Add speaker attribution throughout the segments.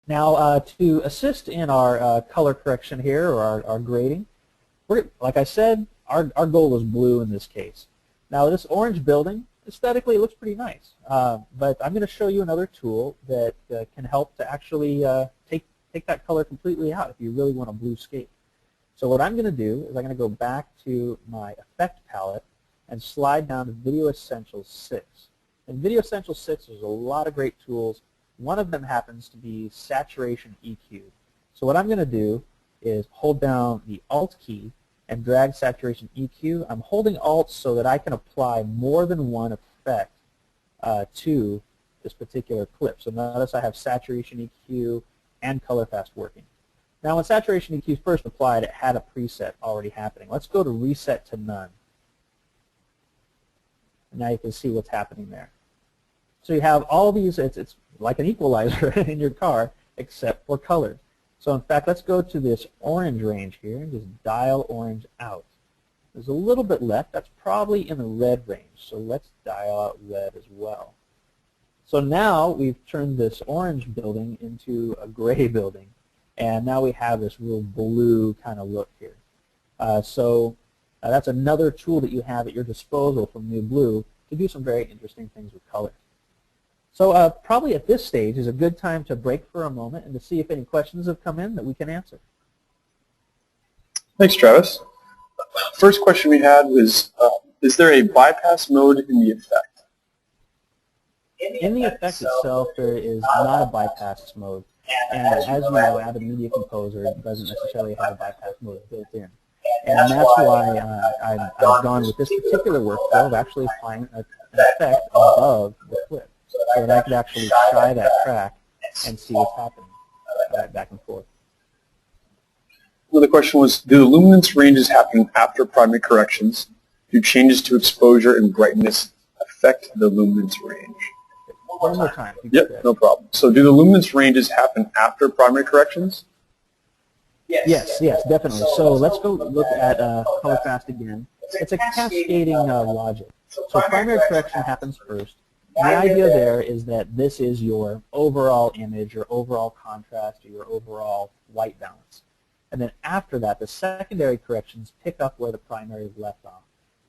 Speaker 1: Now, to assist in our color correction here, or our grading, like I said, our goal is blue in this case. Now, this orange building, aesthetically, it looks pretty nice, but I'm going to show you another tool that can help to actually take that color completely out if you really want a blue scape. So what I'm going to do is I'm going to go back to my Effect palette and slide down to Video Essentials 6. In Video Essentials 6, there's a lot of great tools. One of them happens to be Saturation EQ. So what I'm going to do is hold down the Alt key and drag Saturation EQ. I'm holding Alt so that I can apply more than one effect to this particular clip. So notice I have Saturation EQ and ColorFast working. Now when Saturation EQ first applied, it had a preset already happening. Let's go to Reset to None. And now you can see what's happening there. So you have all these, it's like an equalizer in your car, except for colors. So in fact, let's go to this orange range here and just dial orange out. There's a little bit left. That's probably in the red range. So let's dial out red as well. So now we've turned this orange building into a gray building. And now we have this real blue kind of look here. That's another tool that you have at your disposal from New Blue to do some very interesting things with color. So probably at this stage is a good time to break for a moment and to see if any questions have come in that we can answer.
Speaker 2: Thanks, Travis. First question we had was, is there a bypass mode in the effect?
Speaker 1: In the effect itself, there is not a bypass mode. And as you know, Avid Media Composer doesn't necessarily have a bypass mode built in. And that's why I've gone with this particular workflow of actually applying an effect above the clip, so that I could actually try that track and see what's happening back and forth.
Speaker 2: Another question was, do the luminance ranges happen after primary corrections? Do changes to exposure and brightness affect the luminance range?
Speaker 1: One more time.
Speaker 2: Yep, no problem. So do the luminance ranges happen after primary corrections?
Speaker 1: Yes, definitely. So let's go look at ColorFast again. It's a cascading logic. So primary correction happens first. The idea there is that this is your overall image, your overall contrast, or your overall white balance. And then after that, the secondary corrections pick up where the primary left off.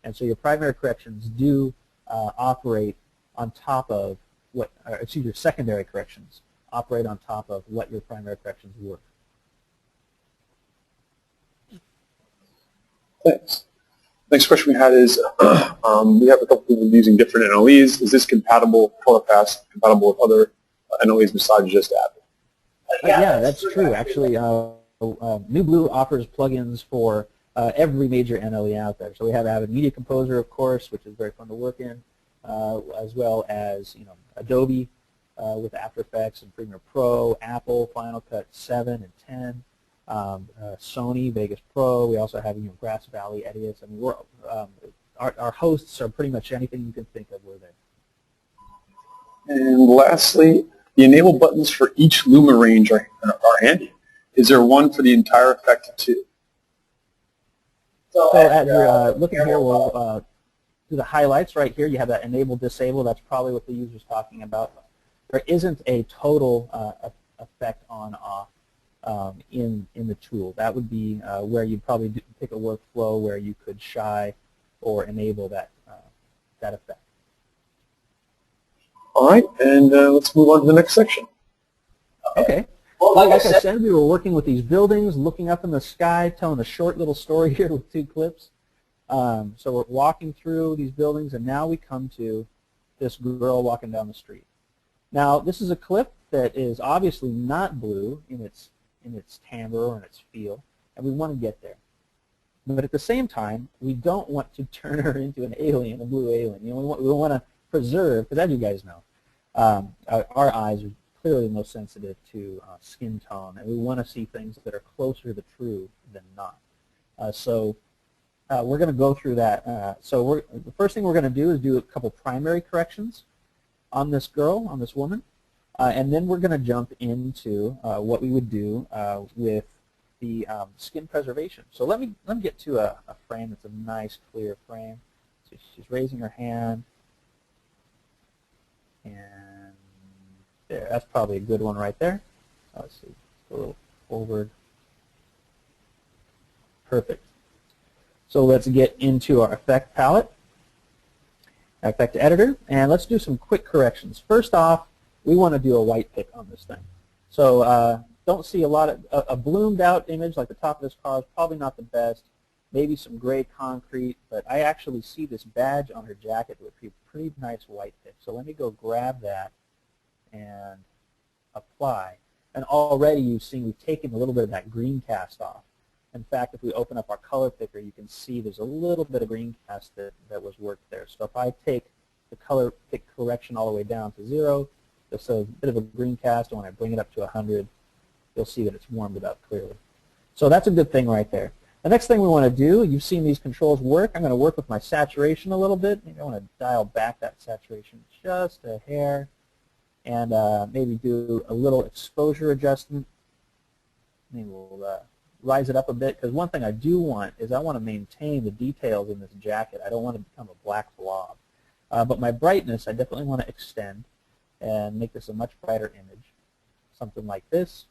Speaker 1: And so your primary corrections do operate on top of your secondary corrections operate on top of what your primary corrections were.
Speaker 2: Thanks. Next question we had is, we have a couple people using different NLEs. Is this compatible, ColorFast, compatible with other NLEs besides just Avid?
Speaker 1: Yeah, that's true. Actually, New Blue offers plugins for every major NLE out there. So we have Avid Media Composer, of course, which is very fun to work in, as well as Adobe with After Effects and Premiere Pro, Apple Final Cut 7 and 10. Sony Vegas Pro. We also have Grass Valley edits. I mean, our hosts are pretty much anything you can think of. We're there.
Speaker 2: And lastly, the enable buttons for each Luma range are handy. Is there one for the entire effect too?
Speaker 1: So as you're looking here, we'll do the highlights right here. You have that enable disable. That's probably what the user's talking about. There isn't a total effect on off in the tool. That would be where you'd probably pick a workflow where you could shy or enable that effect.
Speaker 2: All right, and let's move on to the next section.
Speaker 1: Okay. Well, like I said, we were working with these buildings, looking up in the sky, telling a short little story here with 2 clips. So we're walking through these buildings, and now we come to this girl walking down the street. Now, this is a clip that is obviously not blue in its timbre or in its feel, and we want to get there. But at the same time, we don't want to turn her into an alien, a blue alien. We want to preserve, because as you guys know, our eyes are clearly most sensitive to skin tone, and we want to see things that are closer to the true than not. So we're going to go through that. The first thing we're going to do is do a couple primary corrections on this girl, on this woman. And then we're going to jump into what we would do with the skin preservation. So let me get to a frame that's a nice, clear frame. So she's raising her hand, and there. That's probably a good one right there. Let's see, a little forward. Perfect. So let's get into our effect palette, effect editor, and let's do some quick corrections. First off, we want to do a white pick on this thing. So don't see a lot of a bloomed out image like the top of this car is probably not the best. Maybe some gray concrete, but I actually see this badge on her jacket that would be a pretty nice white pick. So let me go grab that and apply. And already you've seen we've taken a little bit of that green cast off. In fact, if we open up our color picker, you can see there's a little bit of green cast that was worked there. So if I take the color pick correction all the way down to 0, just a bit of a green cast, and when I bring it up to 100, you'll see that it's warmed it up clearly. So that's a good thing right there. The next thing we want to do, you've seen these controls work. I'm going to work with my saturation a little bit. Maybe I want to dial back that saturation just a hair and maybe do a little exposure adjustment. Maybe we'll rise it up a bit, because one thing I do want is I want to maintain the details in this jacket. I don't want to become a black blob. But my brightness, I definitely want to extend and make this a much brighter image, something like this.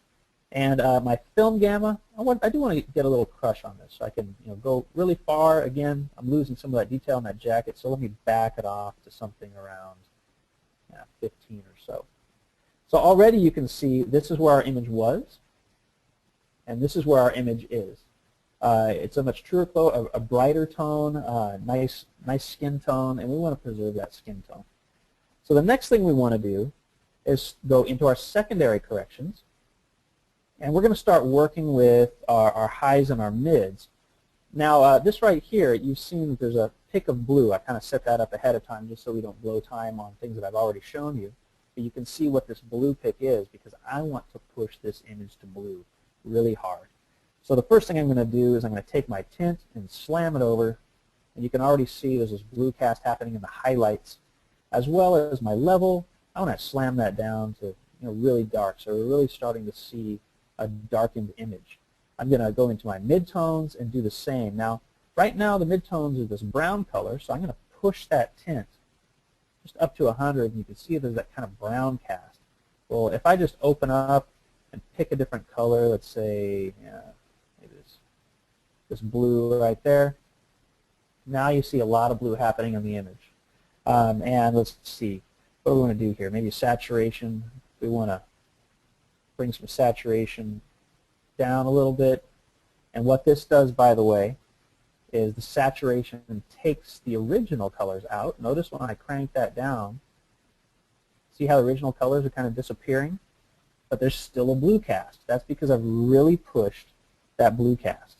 Speaker 1: And my film gamma, I do want to get a little crush on this, so I can go really far. Again, I'm losing some of that detail in that jacket, so let me back it off to something around 15 or so. So already you can see this is where our image was, and this is where our image is. It's a much truer color, a brighter tone, nice skin tone, and we want to preserve that skin tone. So the next thing we want to do is go into our secondary corrections. And we're going to start working with our highs and our mids. Now, this right here, you've seen that there's a pick of blue. I kind of set that up ahead of time just so we don't blow time on things that I've already shown you. But you can see what this blue pick is, because I want to push this image to blue really hard. So the first thing I'm going to do is I'm going to take my tint and slam it over. And you can already see there's this blue cast happening in the highlights, as well as my level. I want to slam that down to really dark. So we're really starting to see a darkened image. I'm going to go into my midtones and do the same. Now, right now the midtones are this brown color, so I'm going to push that tint just up to 100, and you can see there's that kind of brown cast. Well, if I just open up and pick a different color, let's say maybe this blue right there, now you see a lot of blue happening in the image. And let's see, what do we want to do here? Maybe saturation. We want to bring some saturation down a little bit. And what this does, by the way, is the saturation takes the original colors out. Notice when I crank that down, see how the original colors are kind of disappearing? But there's still a blue cast. That's because I've really pushed that blue cast.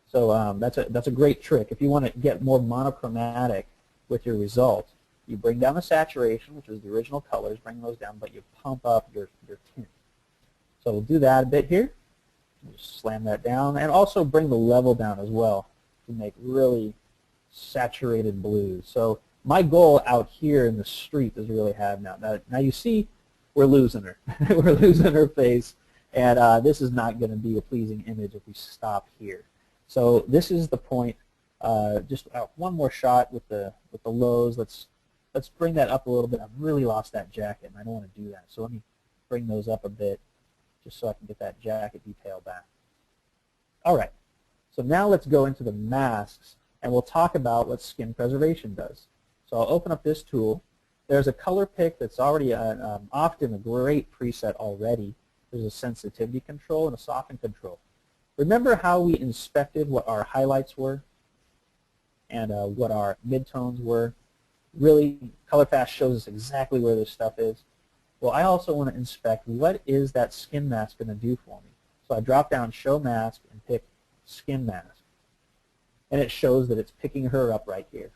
Speaker 1: So that's a great trick. If you want to get more monochromatic with your result, you bring down the saturation, which is the original colors, bring those down, but you pump up your tint. So we'll do that a bit here. Just slam that down, and also bring the level down as well to make really saturated blues. So my goal out here in the street is to really have now you see we're losing her. We're losing her face, and this is not going to be a pleasing image if we stop here. So this is the point. Just one more shot with the lows. Let's bring that up a little bit. I've really lost that jacket, and I don't want to do that. So let me bring those up a bit, just so I can get that jacket detail back. All right, so now let's go into the masks, and we'll talk about what skin preservation does. So I'll open up this tool. There's a color pick that's already often a great preset already. There's a sensitivity control and a soften control. Remember how we inspected what our highlights were and what our midtones were? Really, ColorFast shows us exactly where this stuff is. Well, I also want to inspect what is that skin mask going to do for me. So I drop down Show Mask and pick Skin Mask. And it shows that it's picking her up right here.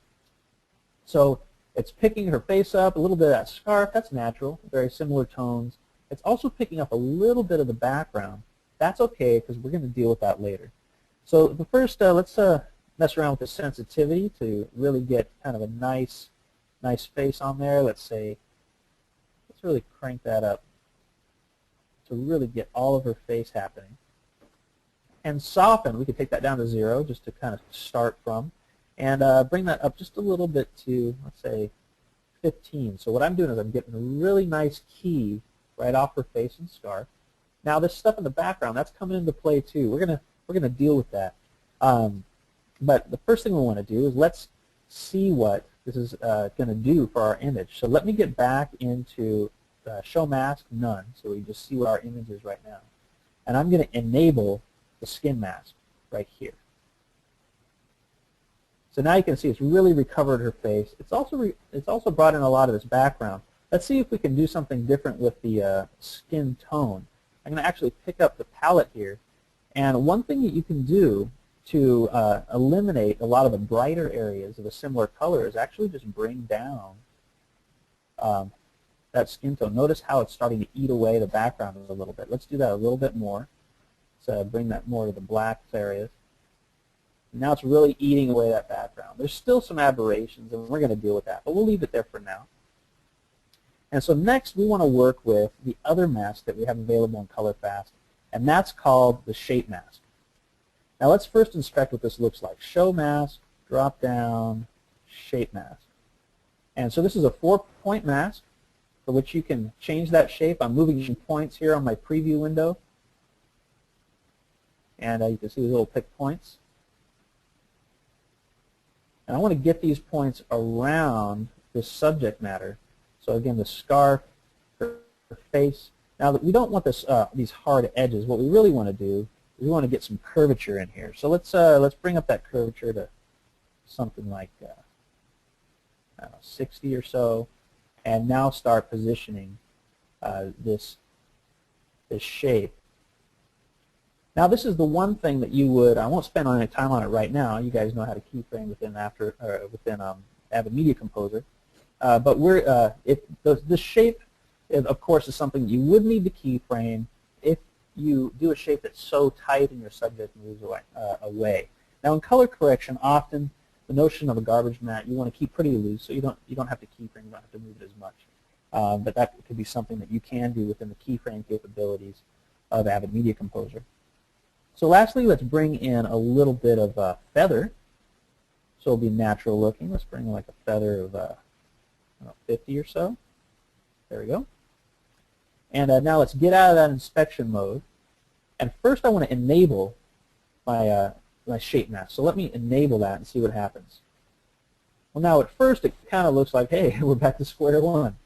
Speaker 1: So it's picking her face up, a little bit of that scarf. That's natural, very similar tones. It's also picking up a little bit of the background. That's okay, because we're going to deal with that later. So the first, let's mess around with the sensitivity to really get kind of a nice face on there. Let's really crank that up to really get all of her face happening. And soften, we could take that down to 0 just to kind of start from, and bring that up just a little bit to, let's say, 15. So what I'm doing is I'm getting a really nice key right off her face and scarf. Now this stuff in the background, that's coming into play too. We're gonna deal with that. But the first thing we want to do is let's see what this is going to do for our image. So let me get back into Show Mask None, so we just see what our image is right now. And I'm going to enable the skin mask right here. So now you can see it's really recovered her face. It's also brought in a lot of this background. Let's see if we can do something different with the skin tone. I'm going to actually pick up the palette here. And one thing that you can do to eliminate a lot of the brighter areas of a similar color is actually just bring down that skin tone. Notice how it's starting to eat away the background a little bit. Let's do that a little bit more. So bring that more to the black areas. Now it's really eating away that background. There's still some aberrations, and we're going to deal with that, but we'll leave it there for now. And so next we want to work with the other mask that we have available in ColorFast, and that's called the shape mask. Now let's first inspect what this looks like. Show mask, drop down, shape mask. And so this is a 4-point mask for which you can change that shape. I'm moving some points here on my preview window. And you can see these little pick points. And I want to get these points around this subject matter. So again, the scarf, her face. Now we don't want this, these hard edges. What we really want to do is we want to get some curvature in here. So let's bring up that curvature to something like I don't know, 60 or so, and now start positioning this shape. Now this is the one thing that you would, I won't spend any time on it right now. You guys know how to keyframe within Avid Media Composer. But the shape, of course, is something you would need to keyframe if you do a shape that's so tight and your subject moves away. Now in color correction, often the notion of a garbage mat you want to keep pretty loose, so you don't have to keyframe, you don't have to move it as much. But that could be something that you can do within the keyframe capabilities of Avid Media Composer. So lastly, let's bring in a little bit of feather. So it'll be natural looking. Let's bring in like a feather of I don't know, 50 or so. There we go. And now let's get out of that inspection mode. And first I want to enable my, my shape mask. So let me enable that and see what happens. Well, now at first it kind of looks like, hey, we're back to square one.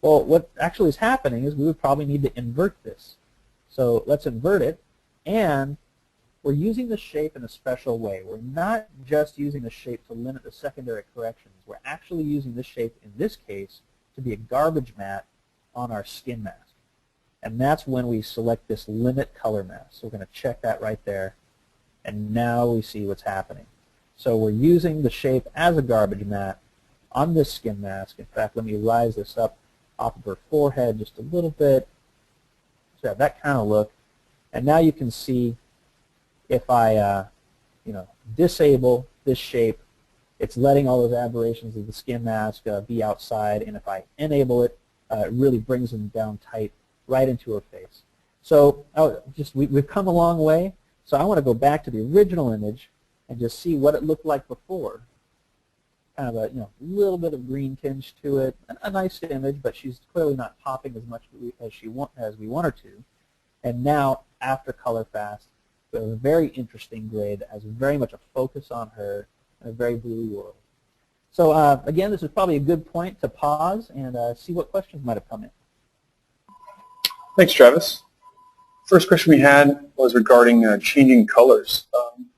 Speaker 1: Well, what actually is happening is we would probably need to invert this. So let's invert it, and we're using the shape in a special way. We're not just using the shape to limit the secondary corrections. We're actually using this shape, in this case, to be a garbage mat on our skin mask. And that's when we select this limit color mask. So we're going to check that right there. And now we see what's happening. So we're using the shape as a garbage mat on this skin mask. In fact, let me rise this up off of her forehead just a little bit. So have that kind of look. And now you can see if I disable this shape, it's letting all those aberrations of the skin mask be outside, and if I enable it, it really brings them down tight right into her face. So we've come a long way, so I want to go back to the original image and just see what it looked like before. Kind of a little bit of green tinge to it, a nice image, but she's clearly not popping as much as we want her to. And now, after ColorFast, we have a very interesting grid that has very much a focus on her in a very blue world. So again, this is probably a good point to pause and see what questions might have come in.
Speaker 2: Thanks, Travis. First question we had was regarding changing colors.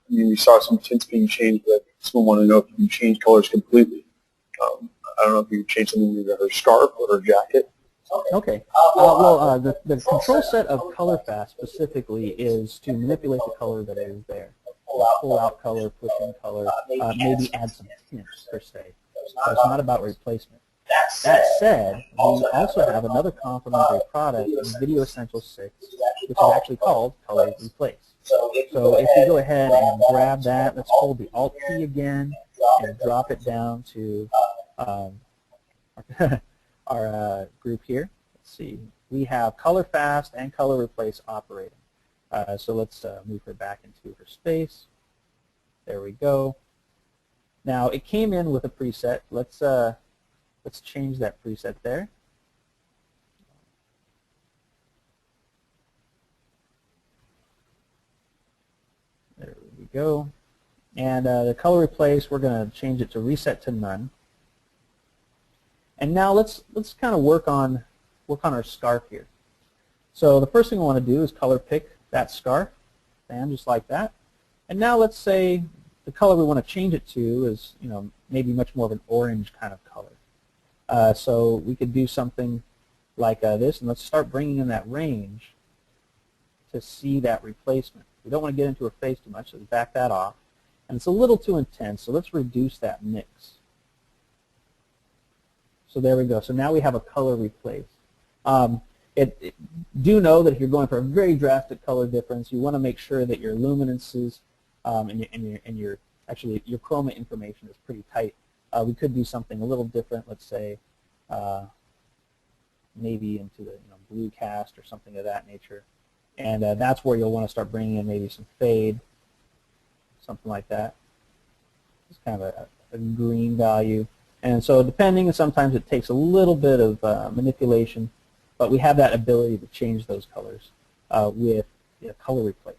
Speaker 2: We saw some tints being changed, but someone wanted to know if you can change colors completely. I don't know if you can change something either her scarf or her jacket.
Speaker 1: Okay. Well, the control set of ColorFast specifically is to manipulate the color that is there. Pull out color, push in color, maybe add some tints per se. So it's not about replacement. That said, we also have another complementary product in Video Essentials 6, which is actually called Color Replace. So if you go ahead and grab that, let's hold the Alt key again and drop it down to our group here. Let's see. We have ColorFast and Color Replace operating. So let's move her back into her space. There we go. Now it came in with a preset. Let's change that preset there. go. And the color replace, we're going to change it to reset to none. And now let's kind of work on our scarf here. So the first thing I want to do is color pick that scarf, and just like that. And now let's say the color we want to change it to is, maybe much more of an orange kind of color. So we could do something like this, and let's start bringing in that range to see that replacement. We don't want to get into her face too much, so we back that off. And it's a little too intense, so let's reduce that mix. So there we go. So now we have a color replace. Do know that if you're going for a very drastic color difference, you want to make sure that your luminances and your chroma information is pretty tight. We could do something a little different. Let's say maybe into the blue cast or something of that nature, and that's where you'll want to start bringing in maybe some fade, something like that. It's kind of a green value, and so depending, sometimes it takes a little bit of manipulation, but we have that ability to change those colors with color replace.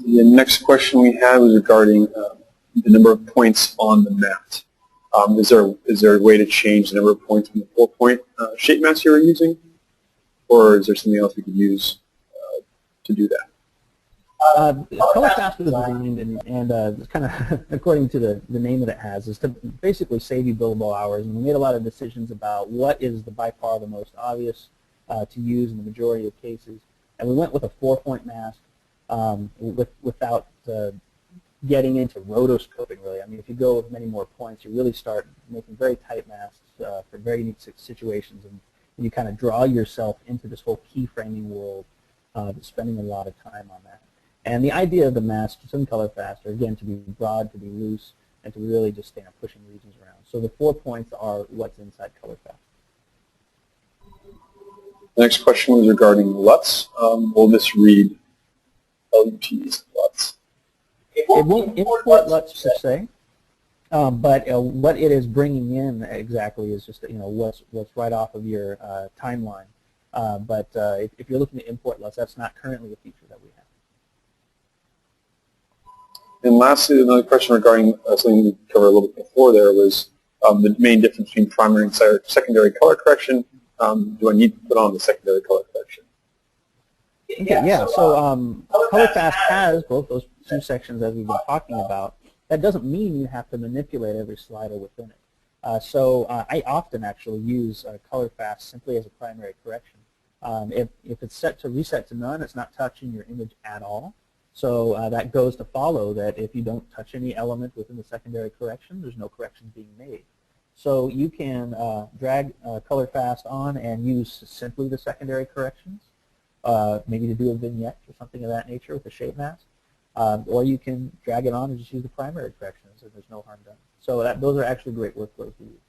Speaker 2: The next question we had was regarding the number of points on the mat. Is there a way to change the number of points on the 4-point shape mask you were using, or is there something else we could use to do that?
Speaker 1: ColorFast was designed, and kind of according to the name that it has, is to basically save you billable hours. And we made a lot of decisions about what is by far the most obvious to use in the majority of cases. And we went with a 4-point mask without getting into rotoscoping, really. I mean, if you go with many more points, you really start making very tight masks for very unique situations, and you kind of draw yourself into this whole keyframing world, spending a lot of time on that. And the idea of the masks in ColorFast are, again, to be broad, to be loose, and to really just stand pushing regions around. So the 4 points are what's inside ColorFast.
Speaker 2: The next question was regarding LUTs. Will this read LUTs LUTs?
Speaker 1: It won't import LUTs per se, but what it is bringing in exactly is just what's right off of your timeline. But if you're looking to import LUTs, that's not currently a feature that we have.
Speaker 2: And lastly, another question regarding something we covered a little bit before there was the main difference between primary and secondary color correction. Do I need to put on the secondary color correction?
Speaker 1: Okay, yeah, so ColorFast has both those two sections as we've been talking about. That doesn't mean you have to manipulate every slider within it. So I often actually use ColorFast simply as a primary correction. If it's set to reset to none, it's not touching your image at all. So that goes to follow that if you don't touch any element within the secondary correction, there's no corrections being made. So you can drag ColorFast on and use simply the secondary corrections, maybe to do a vignette or something of that nature with a shape mask, or you can drag it on and just use the primary corrections, and there's no harm done. So those are actually great workflows to use.